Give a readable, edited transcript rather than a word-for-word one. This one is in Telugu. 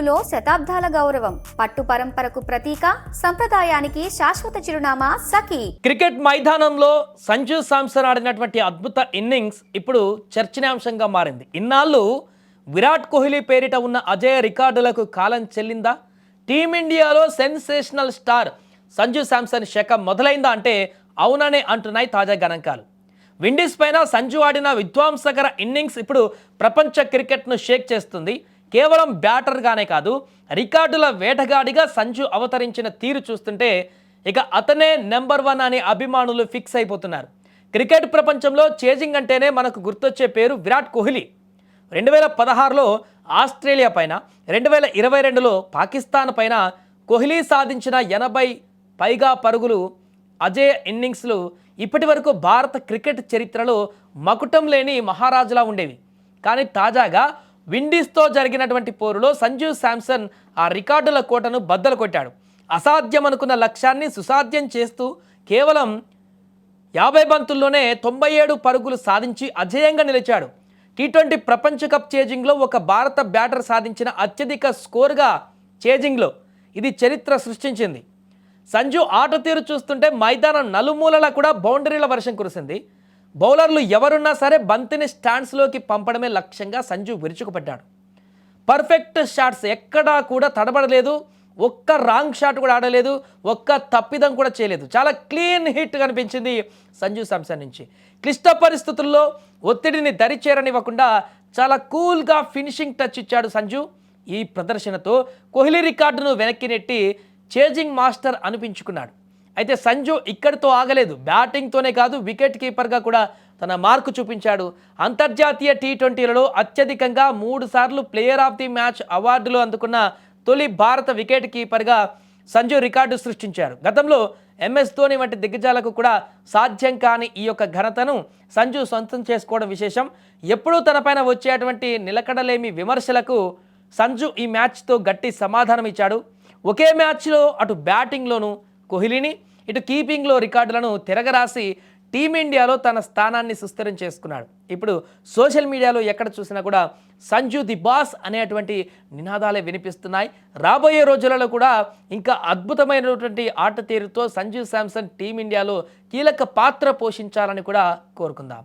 మనసులో శతాబ్దాల గౌరవం, పట్టు పరంపరకు ప్రతీక, సంప్రదాయానికి శాశ్వత చిరునామా సఖీ. క్రికెట్ మైదానంలో సంజు శాంసన్ ఆడినటువంటి అద్భుత ఇన్నింగ్స్ ఇప్పుడు చర్చనీయాంశంగా మారింది. ఇన్నాళ్ళు విరాట్ కోహ్లీ పేరిట ఉన్న అజేయ రికార్డులకు కాలం చెల్లిందా? టీమిండియాలో సెన్సేషనల్ స్టార్ సంజు శాంసన్ శక మొదలైందా అంటే అవుననే అంటున్నాయి తాజా గణాంకాలు. విండీస్ పైన సంజు ఆడిన విధ్వంసకర ఇన్నింగ్స్ ఇప్పుడు ప్రపంచ క్రికెట్ను షేక్ చేస్తుంది. కేవలం బ్యాటర్గానే కాదు, రికార్డుల వేటగాడిగా సంజు అవతరించిన తీరు చూస్తుంటే ఇక అతనే నెంబర్ 1 అనే అభిమానులు ఫిక్స్ అయిపోతున్నారు. క్రికెట్ ప్రపంచంలో చేజింగ్ అంటేనే మనకు గుర్తొచ్చే పేరు విరాట్ కోహ్లీ. 2016లో ఆస్ట్రేలియా పైన, 2022లో పాకిస్తాన్ పైన కోహ్లీ సాధించిన 80 పైగా పరుగులు అజేయ ఇన్నింగ్స్లు ఇప్పటి వరకు భారత క్రికెట్ చరిత్రలో మకుటం లేని మహారాజులా ఉండేవి. కానీ తాజాగా విండీస్తో జరిగినటువంటి పోరులో సంజు శాంసన్ ఆ రికార్డుల కోటను బద్దలు కొట్టాడు. అసాధ్యం అనుకున్న లక్ష్యాన్ని సుసాధ్యం చేస్తూ కేవలం 50 బంతుల్లోనే 97 పరుగులు సాధించి అజేయంగా నిలిచాడు. T20 ప్రపంచ కప్ చేజింగ్లో ఒక భారత బ్యాటర్ సాధించిన అత్యధిక స్కోర్గా చేజింగ్లో ఇది చరిత్ర సృష్టించింది. సంజు ఆట తీరు చూస్తుంటే మైదానం నలుమూలలా కూడా బౌండరీల వర్షం కురిసింది. బౌలర్లు ఎవరున్నా సరే బంతిని స్టాండ్స్లోకి పంపడమే లక్ష్యంగా సంజు విరుచుకుపడ్డాడు. పర్ఫెక్ట్ షాట్స్ ఎక్కడా కూడా తడబడలేదు, ఒక్క రాంగ్ షాట్ కూడా ఆడలేదు, ఒక్క తప్పిదం కూడా చేయలేదు. చాలా క్లీన్ హిట్ కనిపించింది సంజు శాంసన్ నుంచి. క్లిష్ట పరిస్థితుల్లో ఒత్తిడిని దరిచేరనివ్వకుండా చాలా కూల్గా ఫినిషింగ్ టచ్ ఇచ్చాడు సంజు. ఈ ప్రదర్శనతో కోహ్లీ రికార్డును వెనక్కి నెట్టి చేజింగ్ మాస్టర్ అనిపించుకున్నాడు. అయితే సంజు ఇక్కడితో ఆగలేదు. బ్యాటింగ్తోనే కాదు, వికెట్ కీపర్గా కూడా తన మార్కు చూపించాడు. అంతర్జాతీయ T20లలో అత్యధికంగా 3 సార్లు ప్లేయర్ ఆఫ్ ది మ్యాచ్ అవార్డులు అందుకున్న తొలి భారత వికెట్ కీపర్గా సంజు రికార్డు సృష్టించారు. గతంలో MS ధోని వంటి దిగ్గజాలకు కూడా సాధ్యం కాని ఈ యొక్క ఘనతను సంజు సొంతం చేసుకోవడం విశేషం. ఎప్పుడూ తనపైన వచ్చేటువంటి నిలకడలేమి విమర్శలకు సంజు ఈ మ్యాచ్తో గట్టి సమాధానం ఇచ్చాడు. ఒకే మ్యాచ్లో అటు బ్యాటింగ్లోనూ కోహ్లీని, ఇటు కీపింగ్లో రికార్డులను తిరగరాసి టీమిండియాలో తన స్థానాన్ని సుస్థిరం చేసుకున్నాడు. ఇప్పుడు సోషల్ మీడియాలో ఎక్కడ చూసినా కూడా సంజు ది బాస్ అనేటువంటి నినాదాలే వినిపిస్తున్నాయి. రాబోయే రోజులలో కూడా ఇంకా అద్భుతమైనటువంటి ఆట తీరుతో సంజు శాంసన్ టీమిండియాలో కీలక పాత్ర పోషించాలని కూడా కోరుకుందాం.